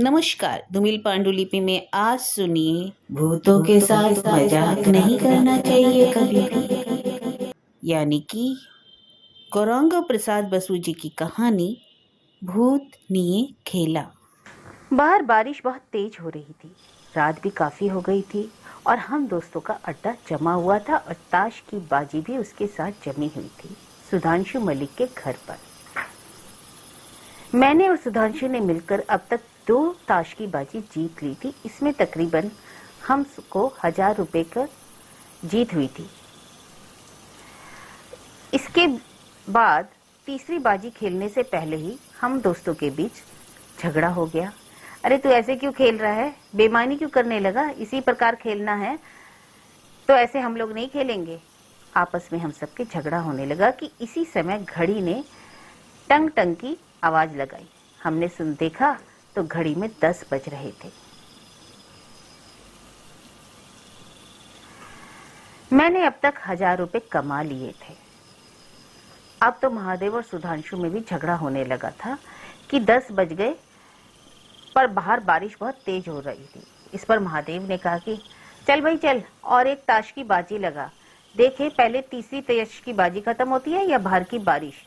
नमस्कार। धूमिल पांडुलिपि में आज सुनिए, भूतों के साथ मजाक नहीं करना चाहिए कभी भी। यानी कि गौरांग प्रसाद बसु जी की कहानी भूत निये खेला। बाहर बारिश बहुत तेज हो रही थी। रात भी काफी हो गई थी और हम दोस्तों का अड्डा जमा हुआ था और ताश की बाजी भी उसके साथ जमी हुई थी सुधांशु मलिक के घर पर। मैंने और सुधांशु ने मिलकर अब तक 2 ताश की बाजी जीत ली थी। इसमें तकरीबन हमको 1000 रुपए का जीत हुई थी। इसके बाद तीसरी बाजी खेलने से पहले ही हम दोस्तों के बीच झगड़ा हो गया। अरे तू ऐसे क्यों खेल रहा है, बेईमानी क्यों करने लगा, इसी प्रकार खेलना है तो ऐसे हम लोग नहीं खेलेंगे। आपस में हम सबके झगड़ा होने लगा कि इसी समय घड़ी ने टंग टंग की आवाज लगाई। हमने सुन देखा तो घड़ी में 10 बज रहे थे। मैंने अब तक 1000 रुपए कमा लिए थे। अब तो महादेव और सुधांशु में भी झगड़ा होने लगा था कि 10 बज गए, पर बाहर बारिश बहुत तेज हो रही थी। इस पर महादेव ने कहा कि चल भाई चल, और एक ताश की बाजी लगा, देखे पहले तीसरी ताश की बाजी खत्म होती है या बाहर की बारिश।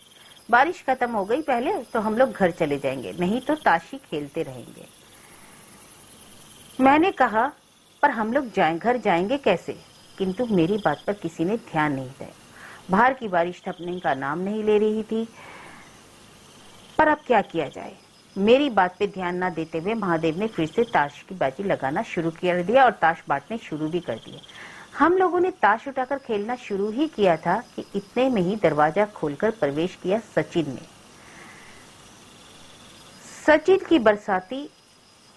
बारिश खत्म हो गई पहले तो हम लोग घर चले जाएंगे, नहीं तो ताश ही खेलते रहेंगे। मैंने कहा पर हम लोग घर जाएंगे कैसे, किंतु मेरी बात पर किसी ने ध्यान नहीं दिया। बाहर की बारिश थमने का नाम नहीं ले रही थी, पर अब क्या किया जाए। मेरी बात पे ध्यान ना देते हुए महादेव ने फिर से ताश की बाजी लगाना शुरू कर दिया और ताश बांटने शुरू भी कर दिए। हम लोगों ने ताश उठाकर खेलना शुरू ही किया था कि इतने में ही दरवाजा खोलकर प्रवेश किया सचिन ने। सचिन की बरसाती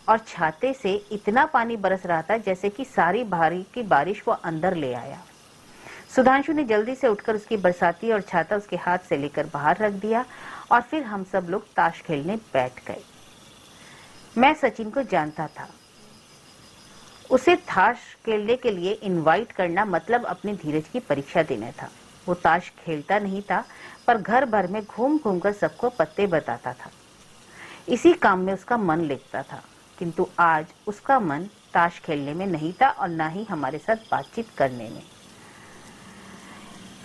और छाते से इतना पानी बरस रहा था जैसे कि सारी भारी की बारिश को अंदर ले आया। सुधांशु ने जल्दी से उठकर उसकी बरसाती और छाता उसके हाथ से लेकर बाहर रख दिया और फिर हम सब लोग ताश खेलने बैठ गए। मैं सचिन को जानता था। उसे ताश खेलने के लिए इनवाइट करना मतलब अपने धीरज की परीक्षा देना था। वो ताश खेलता नहीं था, पर घर भर में घूम घूम कर सबको पत्ते बताता था। इसी काम में उसका मन लगता था, किंतु आज उसका मन ताश खेलने में नहीं था और ना ही हमारे साथ बातचीत करने में।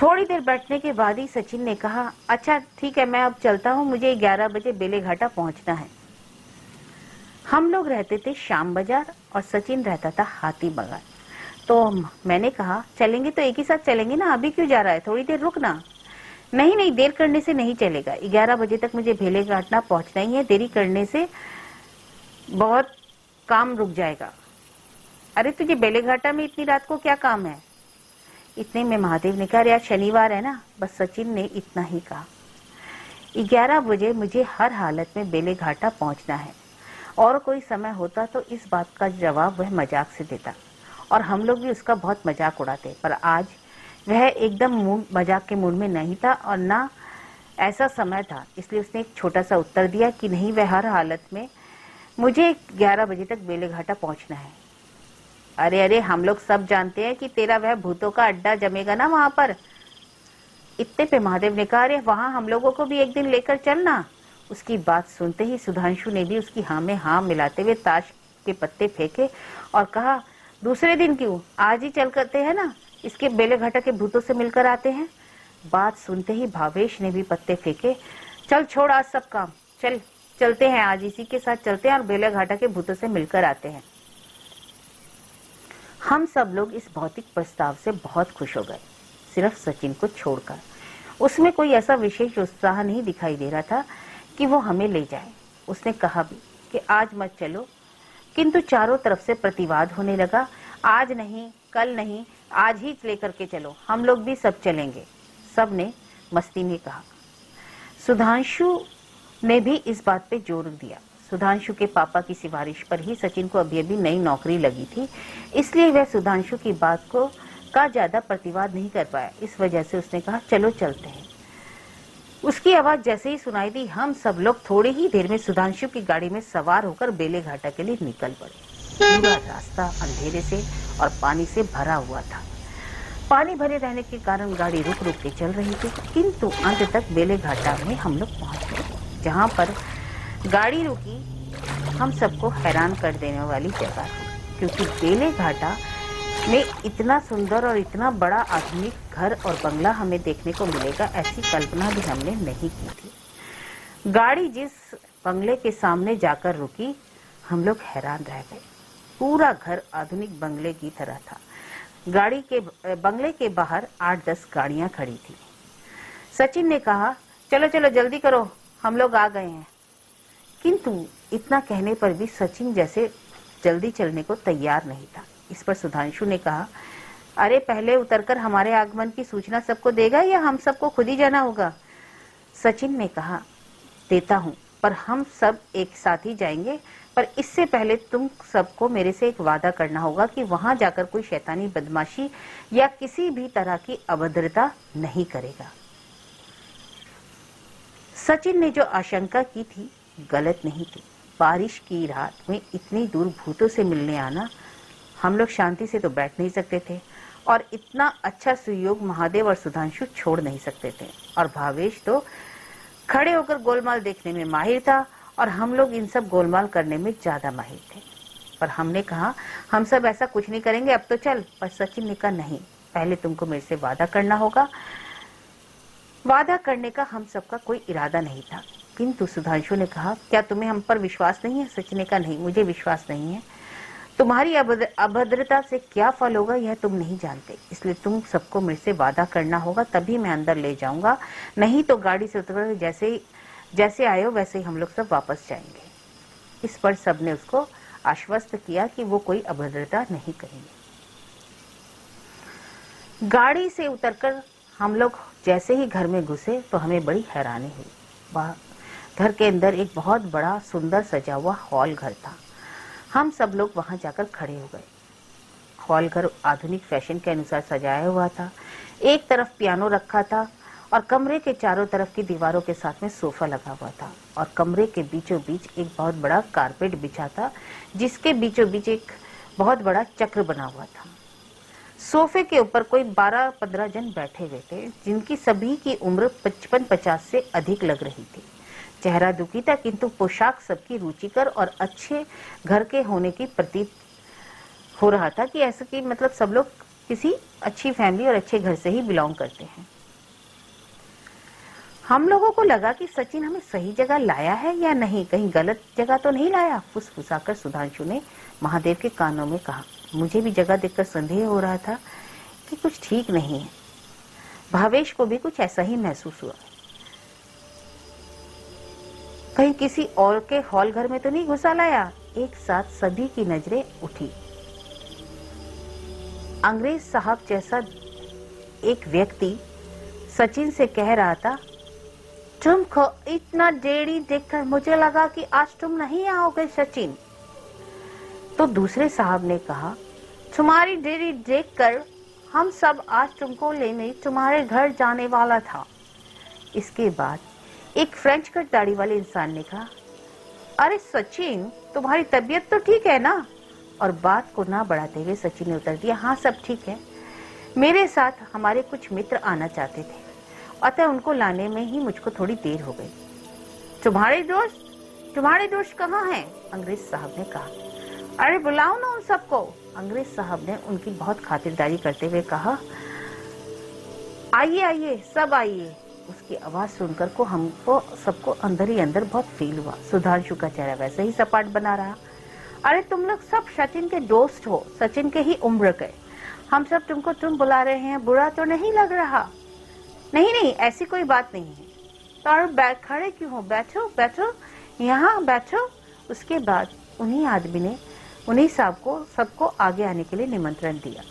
थोड़ी देर बैठने के बाद ही सचिन ने कहा, अच्छा ठीक है, मैं अब चलता हूँ, मुझे 11 बजे बेलेघाटा पहुंचना है। हम लोग रहते थे श्याम बाजार और सचिन रहता था हाथी बाजार। तो मैंने कहा चलेंगे तो एक ही साथ चलेंगे ना, अभी क्यों जा रहा है, थोड़ी देर रुकना। नहीं, देर करने से नहीं चलेगा, 11 बजे तक मुझे बेलेघाटा पहुंचना ही है, देरी करने से बहुत काम रुक जाएगा। अरे तुझे बेलेघाटा में इतनी रात को क्या काम है। इतने में महादेव ने कहा, यार शनिवार है ना। बस सचिन ने इतना ही कहा। 11 बजे मुझे हर हालत में बेलेघाटा पहुंचना है। और कोई समय होता तो इस बात का जवाब वह मजाक से देता और हम लोग भी उसका बहुत मजाक उड़ाते, पर आज वह एकदम मजाक के मूड में नहीं था और ना ऐसा समय था, इसलिए उसने एक छोटा सा उत्तर दिया कि नहीं, वह हर हालत में मुझे 11 बजे तक बेलेघाटा पहुंचना है। अरे हम लोग सब जानते हैं कि तेरा वह भूतों का अड्डा जमेगा ना वहां पर। इतने पे महादेव ने कहा, अरे वहां हम लोगों को भी एक दिन लेकर चलना। उसकी बात सुनते ही सुधांशु ने भी उसकी हाँ में हाँ मिलाते हुए ताश के पत्ते फेंके और कहा, दूसरे दिन क्यों, आज ही चल करते हैं ना, इसके बेलेघाटा के भूतों से मिलकर आते हैं। बात सुनते ही भावेश ने भी पत्ते फेंके, चल छोड़ आज सब काम, चलते हैं, आज इसी के साथ चलते हैं और बेलेघाटा के भूतों से मिलकर आते हैं। हम सब लोग इस भौतिक प्रस्ताव से बहुत खुश हो गए, सिर्फ सचिन को छोड़कर। उसमें कोई ऐसा विशेष उत्साह नहीं दिखाई दे रहा था कि वो हमें ले जाए। उसने कहा भी कि आज मत चलो, किंतु चारों तरफ से प्रतिवाद होने लगा, आज नहीं, कल नहीं, आज ही लेकर के चलो, हम लोग भी सब चलेंगे। सब ने मस्ती में कहा। सुधांशु ने भी इस बात पे जोर दिया। सुधांशु के पापा की सिफारिश पर ही सचिन को अभी नई नौकरी लगी थी, इसलिए वह सुधांशु की बात का ज्यादा प्रतिवाद नहीं कर पाया। इस वजह से उसने कहा, चलो चलते हैं। उसकी आवाज जैसे ही सुनाई दी, हम सब लोग थोड़ी ही देर में सुधांशु की गाड़ी में सवार होकर बेलेघाटा के लिए निकल पड़े। पूरा रास्ता अंधेरे से और पानी से भरा हुआ था। पानी भरे रहने के कारण गाड़ी रुक रुक के चल रही थी, किंतु अंत तक बेलेघाटा में हम लोग पहुंच गए। जहां पर गाड़ी रुकी हम सबको हैरान कर देने वाली जगह थी, क्योंकि बेले घाटा में इतना सुंदर और इतना बड़ा आधुनिक घर और बंगला हमें देखने को मिलेगा, ऐसी कल्पना भी हमने नहीं की थी। गाड़ी जिस बंगले के सामने जाकर रुकी, हम लोग हैरान रह गए। पूरा घर आधुनिक बंगले की तरह था। बंगले के बाहर 8-10 गाड़ियां खड़ी थी। सचिन ने कहा, चलो चलो जल्दी करो, हम लोग आ गए हैं। किंतु इतना कहने पर भी सचिन जैसे जल्दी चलने को तैयार नहीं था। इस पर सुधांशु ने कहा, अरे पहले उतरकर हमारे आगमन की सूचना सबको देगा या हम सबको खुद ही जाना होगा? सचिन ने कहा, देता हूं, पर हम सब एक साथ ही जाएंगे, पर इससे पहले तुम सबको मेरे से एक वादा करना होगा कि वहां जाकर कोई शैतानी बदमाशी या किसी भी तरह की अभद्रता नहीं करेगा। सचिन ने जो आशंका की थी गलत नहीं थी। बारिश की रात में इतनी दूर भूतों से मिलने आना, हम लोग शांति से तो बैठ नहीं सकते थे, और इतना अच्छा सुयोग महादेव और सुधांशु छोड़ नहीं सकते थे। और भावेश तो खड़े होकर गोलमाल देखने में माहिर था, और हम लोग इन सब गोलमाल करने में ज्यादा माहिर थे। पर हमने कहा, हम सब ऐसा कुछ नहीं करेंगे, अब तो चल। पर सचिन ने कहा, नहीं, पहले तुमको मेरे से वादा करना होगा। वादा करने का हम सबका कोई इरादा नहीं था, किंतु सुधांशु ने कहा, क्या तुम्हें हम पर विश्वास नहीं है? सचिन ने कहा, नहीं, मुझे विश्वास नहीं है। तुम्हारी अभद्रता से क्या फल होगा यह तुम नहीं जानते, इसलिए तुम सबको मेरे से वादा करना होगा, तभी मैं अंदर ले जाऊंगा, नहीं तो गाड़ी से उतरकर जैसे आए हो वैसे ही हम लोग सब वापस जाएंगे। इस पर सबने उसको आश्वस्त किया कि वो कोई अभद्रता नहीं करेंगे। गाड़ी से उतरकर हम लोग जैसे ही घर में घुसे तो हमें बड़ी हैरानी हुई। घर के अंदर एक बहुत बड़ा सुंदर सजा हुआ हॉल घर था। हम सब लोग वहां जाकर खड़े हो गए। हॉल घर आधुनिक फैशन के अनुसार सजाया हुआ था। एक तरफ पियानो रखा था और कमरे के चारों तरफ की दीवारों के साथ में सोफा लगा हुआ था, और कमरे के बीचों बीच एक बहुत बड़ा कारपेट बिछा था, जिसके बीचों बीच एक बहुत बड़ा चक्र बना हुआ था। सोफे के ऊपर कोई 12-15 जन बैठे हुए थे, जिनकी सभी की उम्र 55-50 से अधिक लग रही थी। चेहरा दुखी था, किंतु पोशाक सबकी रुचिकर और अच्छे घर के होने की प्रतीत हो रहा था कि ऐसा कि मतलब सब लोग किसी अच्छी फैमिली और अच्छे घर से ही बिलोंग करते हैं। हम लोगों को लगा कि सचिन हमें सही जगह लाया है या नहीं, कहीं गलत जगह तो नहीं लाया। फुसफुसाकर सुधांशु ने महादेव के कानों में कहा। मुझे भी जगह देखकर संदेह हो रहा था कि कुछ ठीक नहीं है। भावेश को भी कुछ ऐसा ही महसूस हुआ, कहीं किसी और के हॉल घर में तो नहीं घुसा लाया। एक साथ सभी की नजरें उठी। अंग्रेज साहब जैसा एक व्यक्ति सचिन से कह रहा था, तुमको इतना देरी देखकर मुझे लगा कि आज तुम नहीं आओगे सचिन। तो दूसरे साहब ने कहा, तुम्हारी देरी देखकर हम सब आज तुमको लेने तुम्हारे घर जाने वाला था। इसके बाद एक फ्रेंच कट दाढ़ी वाले इंसान ने कहा, अरे सचिन, तुम्हारी तबीयत तो ठीक है ना? और बात को ना बढ़ाते हुए सचिन ने उत्तर दिया, हाँ सब ठीक है, मेरे साथ हमारे कुछ मित्र आना चाहते थे, अतः उनको लाने में ही मुझको थोड़ी देर हो गई। तुम्हारे दोस्त कहाँ हैं? अंग्रेज साहब ने कहा। अरे बुलाओ ना उन सबको। अंग्रेज साहब ने उनकी बहुत खातिरदारी करते हुए कहा, आइए आइए सब आइए। उसकी आवाज सुनकर को हमको सबको अंदर ही अंदर बहुत फील हुआ। सुधांशु का चेहरा वैसे ही सपाट बना रहा। अरे तुम लोग सब सचिन के दोस्त हो, सचिन के ही उम्र के, हम सब तुमको तुम बुला रहे हैं, बुरा तो नहीं लग रहा? नहीं, ऐसी कोई बात नहीं है। तो खड़े क्यों हो? बैठो, यहाँ बैठो। उसके बाद उन्हीं आदमी ने उन्हीं साहब को सबको आगे आने के लिए निमंत्रण दिया।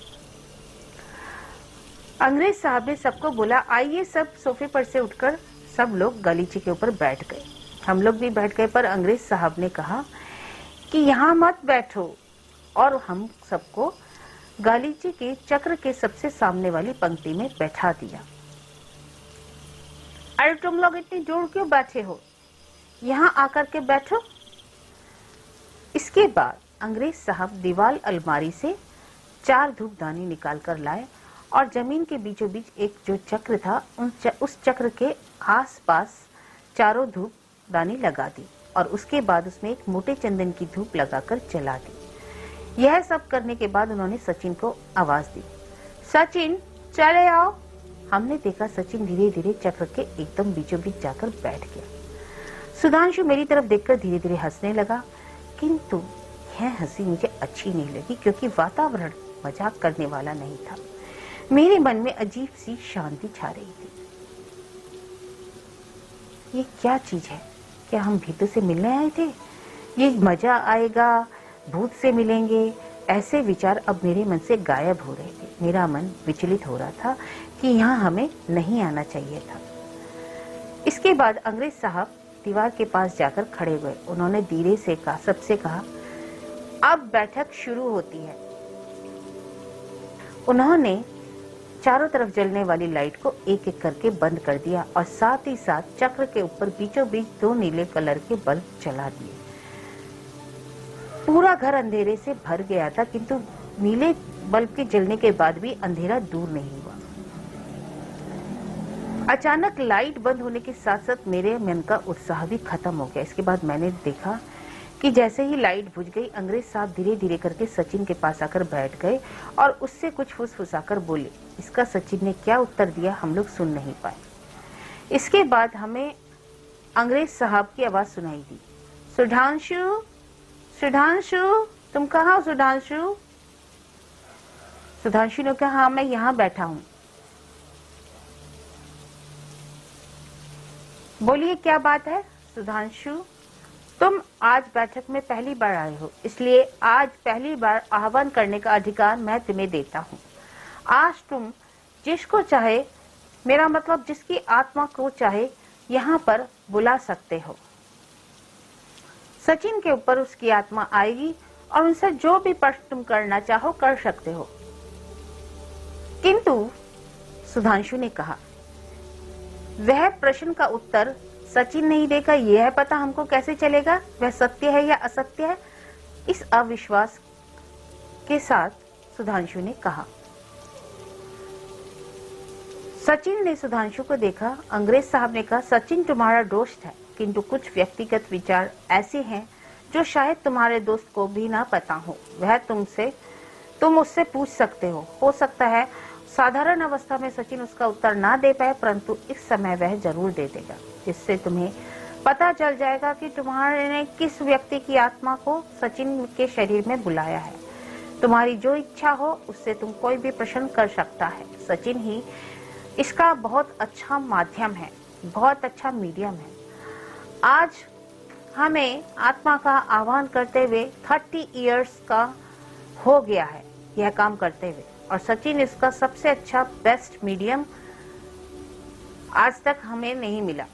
अंग्रेज साहब ने सबको बोला, आइए। सब सोफे पर से उठकर सब लोग गलीचे के ऊपर बैठ गए। हम लोग भी बैठ गए, पर अंग्रेज साहब ने कहा कि यहाँ मत बैठो, और हम सबको गलीचे के चक्र के सबसे सामने वाली पंक्ति में बैठा दिया। अरे तुम लोग इतनी दूर क्यों बैठे हो? यहाँ आकर के बैठो। इसके बाद अंग्रेज साहब दीवार अलमारी से 4 धूपदानी निकाल कर लाए, और जमीन के बीचों बीच एक जो चक्र था उस चक्र के आसपास चारों धूपदानी लगा दी, और उसके बाद उसमें एक मोटे चंदन की धूप लगाकर जला दी। यह सब करने के बाद उन्होंने सचिन को आवाज दी, सचिन चले आओ। हमने देखा सचिन धीरे धीरे चक्र के एकदम बीचों बीच जाकर बैठ गया। सुधांशु मेरी तरफ देखकर धीरे धीरे हंसने लगा, किंतु यह हंसी मुझे अच्छी नहीं लगी क्योंकि वातावरण मजाक करने वाला नहीं था। मेरे मन में अजीब सी शांति छा रही थी। ये क्या चीज है? क्या हम भीतर से मिलने आए थे? ये मजा आएगा, भूत से मिलेंगे, ऐसे विचार अब मेरे मन से गायब हो रहे थे। मेरा मन विचलित हो रहा था कि यहाँ हमें नहीं आना चाहिए था। इसके बाद अंग्रेज साहब दीवार के पास जाकर खड़े हुए। उन्होंने धीरे से कहा, सबसे कहा, अब बैठक शुरू होती है। उन्होंने चारों तरफ जलने वाली लाइट को एक एक करके बंद कर दिया और साथ ही साथ चक्र के ऊपर बीचों बीच 2 नीले कलर के बल्ब जला दिए। पूरा घर अंधेरे से भर गया था, किंतु नीले बल्ब के जलने के बाद भी अंधेरा दूर नहीं हुआ। अचानक लाइट बंद होने के साथ साथ मेरे मन का उत्साह भी खत्म हो गया। इसके बाद मैंने देखा कि जैसे ही लाइट बुझ गई, अंग्रेज साहब धीरे धीरे करके सचिन के पास आकर बैठ गए और उससे कुछ फुसफुसाकर बोले। इसका सचिन ने क्या उत्तर दिया हम लोग सुन नहीं पाए। इसके बाद हमें अंग्रेज साहब की आवाज सुनाई दी, सुधांशु, सुधांशु, तुम कहाँ हो सुधांशु? सुधांशु ने कहा, हाँ मैं यहाँ बैठा हूँ। बोलिए क्या बात है? सुधांशु, तुम आज बैठक में पहली बार आए हो, इसलिए आज पहली बार आह्वान करने का अधिकार मैं तुम्हें देता हूँ। आज तुम जिसको चाहे, मेरा मतलब जिसकी आत्मा को चाहे, यहाँ पर बुला सकते हो। सचिन के ऊपर उसकी आत्मा आएगी और उनसे जो भी प्रश्न तुम करना चाहो कर सकते हो। किंतु सुधांशु ने कहा, वह प्रश्न का उत्तर सचिन नहीं देगा, यह पता हमको कैसे चलेगा वह सत्य है या असत्य है? इस अविश्वास के साथ सुधांशु ने कहा। सचिन ने सुधांशु को देखा। अंग्रेज साहब ने कहा, सचिन तुम्हारा दोस्त है, किंतु कुछ व्यक्तिगत विचार ऐसे हैं जो शायद तुम्हारे दोस्त को भी ना पता हो। वह तुम उससे पूछ सकते हो सकता है साधारण अवस्था में सचिन उसका उत्तर ना दे पाए, परंतु इस समय वह जरूर दे देगा, जिससे तुम्हें पता चल जाएगा कि तुम्हारे ने किस व्यक्ति की आत्मा को सचिन के शरीर में बुलाया है। तुम्हारी जो इच्छा हो उससे तुम कोई भी प्रश्न कर सकता है। सचिन ही इसका बहुत अच्छा माध्यम है, बहुत अच्छा मीडियम है। आज हमें आत्मा का आह्वान करते हुए 30 इयर्स का हो गया है यह काम करते हुए, और सचिन इसका सबसे अच्छा बेस्ट मीडियम आज तक हमें नहीं मिला।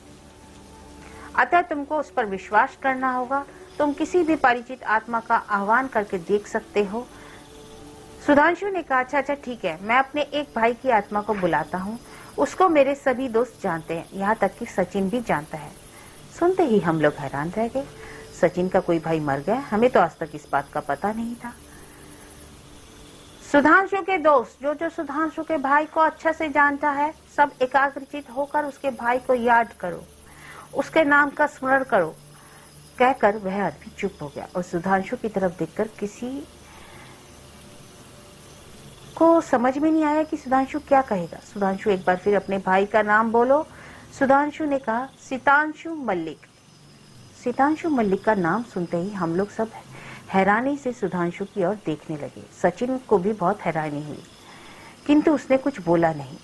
अतः तुमको उस पर विश्वास करना होगा। तुम किसी भी परिचित आत्मा का आह्वान करके देख सकते हो। सुधांशु ने कहा, अच्छा ठीक है, मैं अपने एक भाई की आत्मा को बुलाता हूँ। उसको मेरे सभी दोस्त जानते हैं, यहाँ तक कि सचिन भी जानता है। सुनते ही हम लोग हैरान रह गए। सचिन का कोई भाई मर गया? हमें तो आज तक इस बात का पता नहीं था। सुधांशु के दोस्त जो सुधांशु के भाई को अच्छा से जानता है, सब एकाग्रचित होकर उसके भाई को याद करो, उसके नाम का स्मरण करो, कहकर वह आदमी चुप हो गया और सुधांशु की तरफ देखकर किसी को समझ में नहीं आया कि सुधांशु क्या कहेगा। सुधांशु एक बार फिर अपने भाई का नाम बोलो। सुधांशु ने कहा, सितांशु मल्लिक। सितांशु मल्लिक का नाम सुनते ही हम लोग सब हैरानी से सुधांशु की ओर देखने लगे। सचिन को भी बहुत हैरानी हुई, किंतु उसने कुछ बोला नहीं।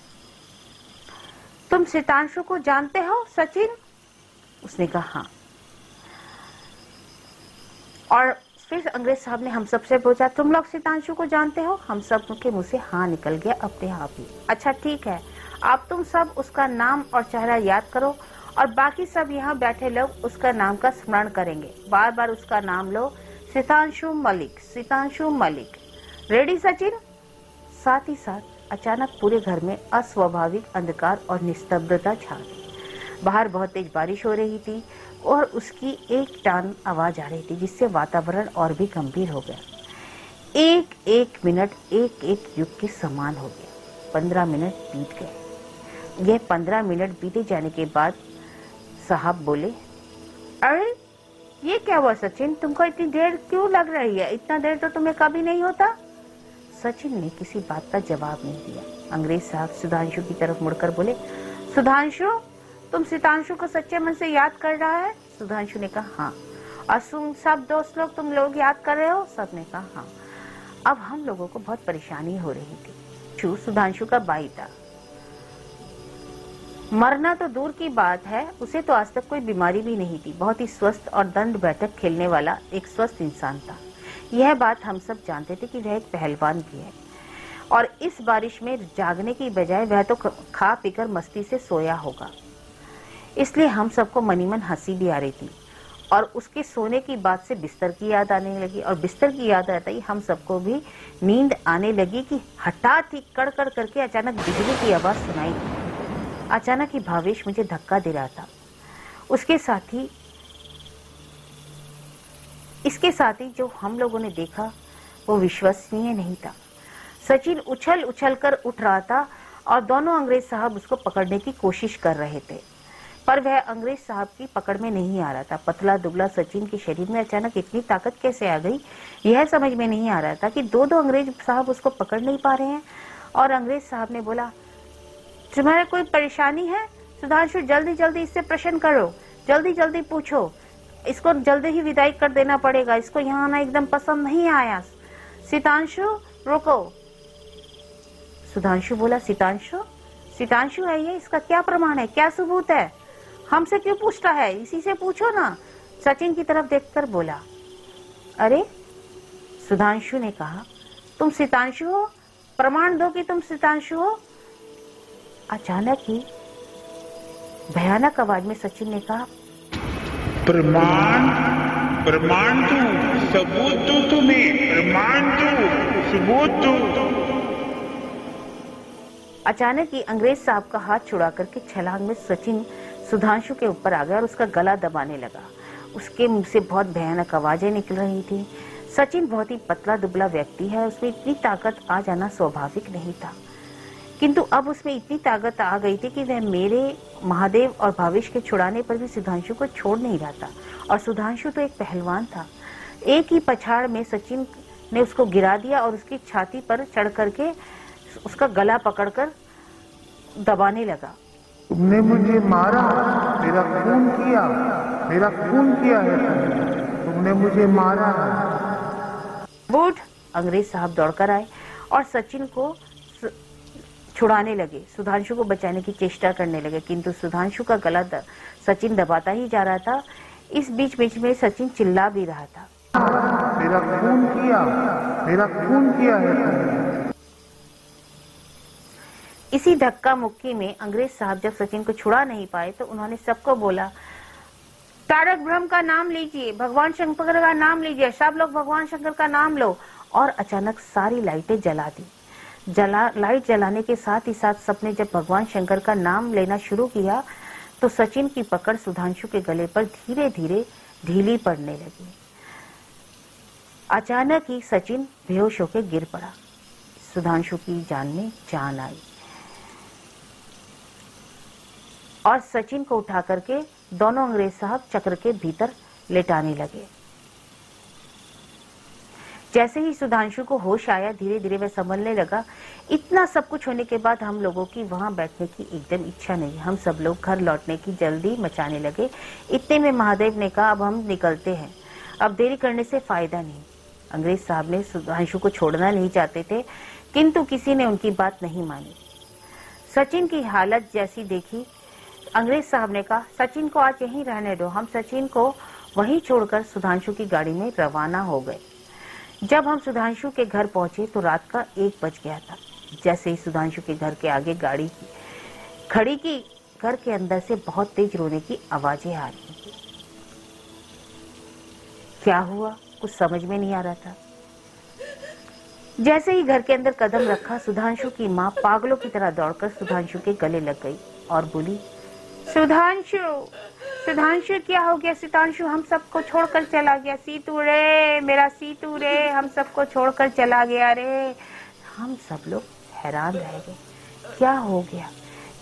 तुम सितांशु को जानते हो सचिन? उसने कहा हाँ। और फिर अंग्रेज साहब ने हम सब से पूछा, तुम लोग सितांशु को जानते हो? हम सब के मुंह से हाँ निकल गया अपने आप ही। अच्छा ठीक है, आप तुम सब उसका नाम और चेहरा याद करो और बाकी सब यहाँ बैठे लोग उसका नाम का स्मरण करेंगे। बार बार उसका नाम लो, सितांशु मलिक, सितांशु मलिक। रेडी सचिन? साथ ही साथ अचानक पूरे घर में अस्वाभाविक अंधकार और निस्तब्धता छा गई। बाहर बहुत तेज बारिश हो रही थी और उसकी एक टान आवाज आ रही थी, जिससे वातावरण और भी गंभीर हो गया। एक एक मिनट एक एक युग के समान हो गया। 15 मिनट बीत गए। यह 15 मिनट बीते जाने के बाद साहब बोले, अरे ये क्या हुआ सचिन, तुमको इतनी देर क्यों लग रही है? इतना देर तो तुम्हें कभी नहीं होता। सचिन ने किसी बात का जवाब नहीं दिया। अंग्रेज साहब सुधांशु की तरफ मुड़कर बोले, सुधांशु, तुम सितांशु को सच्चे मन से याद कर रहा है? सुधांशु ने कहा हाँ। और तुम सब दोस्त लोग, तुम लोग याद कर रहे हो? सब ने कहा हाँ। अब हम लोगों को बहुत परेशानी हो रही थी। सुधांशु का भाई था। मरना तो दूर की बात है, उसे तो आज तक कोई बीमारी भी नहीं थी। बहुत ही स्वस्थ और दंड बैठक खेलने वाला एक स्वस्थ इंसान था। यह बात हम सब जानते थे कि वह एक पहलवान भी है। और इस बारिश में जागने की बजाय वह तो खा पीकर मस्ती से सोया होगा। इसलिए हम सबको मनी मन हंसी भी आ रही थी। और उसके सोने की बात से बिस्तर की याद आने लगी। और बिस्तर की याद आते ही हम सबको भी नींद आने लगी कि हठात ही कड़कड़ करके अचानक बिजली की आवाज सुनाई दी। अचानक ही भावेश मुझे धक्का दे रहा था। इसके साथ ही जो हम लोगों ने देखा वो विश्वसनीय नहीं था। सचिन उछल उछल कर उठ रहा था और दोनों अंग्रेज साहब उसको पकड़ने की कोशिश कर रहे थे, पर वह अंग्रेज साहब की पकड़ में नहीं आ रहा था। पतला दुबला सचिन के शरीर में अचानक इतनी ताकत कैसे आ गई, यह समझ में नहीं आ रहा था कि दो अंग्रेज साहब उसको पकड़ नहीं पा रहे हैं। और अंग्रेज साहब ने बोला, तुम्हारे कोई परेशानी है? सुधांशु, जल्दी जल्दी इससे प्रश्न करो, जल्दी जल्दी पूछो, इसको जल्दी ही विदाई कर देना पड़ेगा, इसको यहाँ आना एकदम पसंद नहीं आया। सितांशु रुको। सुधांशु बोला, सितांशु है ये, इसका क्या प्रमाण है, क्या सबूत है? हमसे क्यों पूछता है, इसी से पूछो ना। सचिन की तरफ देखकर बोला। अरे, सुधांशु ने कहा, तुम सितांशु हो? प्रमाण दो कि तुम सितांशु हो। अचानक ही भयानक आवाज में सचिन ने कहा, प्रमाण दो, सबूत दो, तुम्हें प्रमाण दो, सबूत दो। अचानक ही अंग्रेज साहब का हाथ छुड़ा करके छलांग में सचिन सुधांशु के ऊपर आ गया और उसका गला दबाने लगा। उसके मुंह से बहुत भयानक आवाजें निकल रही थी। सचिन बहुत ही पतला दुबला व्यक्ति है, उसमें इतनी ताकत आ जाना स्वाभाविक नहीं था, किंतु अब उसमें इतनी ताकत आ गई थी कि वह मेरे, महादेव और भावेश के छुड़ाने पर भी सुधांशु को छोड़ नहीं रहा था। और सुधांशु तो एक पहलवान था। एक ही पछाड़ में सचिन ने उसको गिरा दिया और उसकी छाती पर चढ़ करके उसका गला पकड़कर दबाने लगा। तुमने मुझे मारा, मेरा खून किया है, तुमने मुझे मारा है। बूट! अंग्रेज साहब दौड़कर आए और सचिन को छुड़ाने लगे, सुधांशु को बचाने की चेष्टा करने लगे, किंतु सुधांशु का गला सचिन दबाता ही जा रहा था। इस बीच में सचिन चिल्ला भी रहा था, मेरा खून किया है। इसी धक्का मुक्की में अंग्रेज साहब जब सचिन को छुड़ा नहीं पाए तो उन्होंने सबको बोला, तारक ब्रह्म का नाम लीजिए, भगवान शंकर का नाम लीजिए, सब लोग भगवान शंकर का नाम लो। और अचानक सारी लाइटें जला दी। लाइट जलाने के साथ ही साथ सबने जब भगवान शंकर का नाम लेना शुरू किया तो सचिन की पकड़ सुधांशु के गले पर धीरे धीरे ढीली पड़ने लगी। अचानक ही सचिन बेहोश होकर गिर पड़ा। सुधांशु की जान में जान आई और सचिन को उठा करके दोनों अंग्रेज साहब चक्र के भीतर लेटाने लगे। जैसे ही सुधांशु को होश आया, धीरे धीरे वह संभलने लगा। इतना सब कुछ होने के बाद हम लोगों की वहां बैठने की एकदम इच्छा नहीं। हम सब लोग घर लौटने की जल्दी मचाने लगे। इतने में महादेव ने कहा, अब हम निकलते हैं, अब देरी करने से फायदा नहीं। अंग्रेज साहब ने सुधांशु को छोड़ना नहीं चाहते थे, किंतु किसी ने उनकी बात नहीं मानी। सचिन की हालत जैसी देखी, अंग्रेज साहब ने कहा, सचिन को आज यहीं रहने दो। हम सचिन को वहीं छोड़कर सुधांशु की गाड़ी में रवाना हो गए। जब हम सुधांशु के घर पहुंचे तो रात का 1 बज गया था। जैसे ही सुधांशु के घर के आगे गाड़ी खड़ी की, घर के अंदर से बहुत तेज रोने की आवाजें आ रही थी। क्या हुआ, कुछ समझ में नहीं आ रहा था। जैसे ही घर के अंदर कदम रखा, सुधांशु की माँ पागलों की तरह दौड़कर सुधांशु के गले लग गई और बोली, सुधांशु क्या हो गया? सितांशु हम सबको छोड़कर चला गया। सीतू रे, मेरा सीतू रे, हम सबको छोड़कर चला गया रे। हम सब लोग हैरान रह गए, क्या हो गया,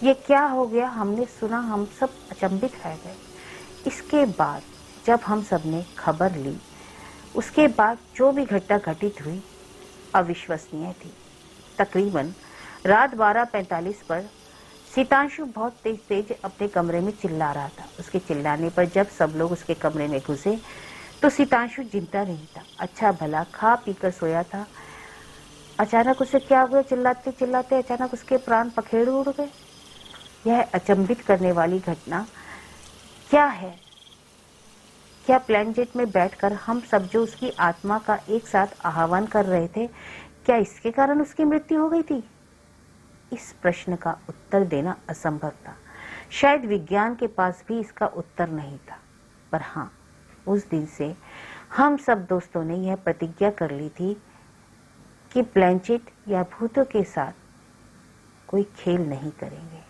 ये क्या हो गया? हमने सुना, हम सब अचंभित रह गए। इसके बाद जब हम सब ने खबर ली, उसके बाद जो भी घटना घटित हुई अविश्वसनीय थी। तकरीबन रात 12:45 पर सीतांशु बहुत तेज तेज अपने कमरे में चिल्ला रहा था। उसके चिल्लाने पर जब सब लोग उसके कमरे में घुसे तो सीतांशु जिंदा नहीं था। अच्छा भला खा पीकर सोया था। अचानक उसे क्या हुआ? चिल्लाते चिल्लाते अचानक उसके प्राण पखेरु उड़ गए। यह अचंभित करने वाली घटना क्या है? क्या प्लेन जेट में बैठकर हम सब जो उसकी आत्मा का एक साथ आह्वान कर रहे थे, क्या इसके कारण उसकी मृत्यु हो गई थी? इस प्रश्न का उत्तर देना असंभव था। शायद विज्ञान के पास भी इसका उत्तर नहीं था। पर हाँ, उस दिन से हम सब दोस्तों ने यह प्रतिज्ञा कर ली थी कि प्लेन जेट या भूतों के साथ कोई खेल नहीं करेंगे।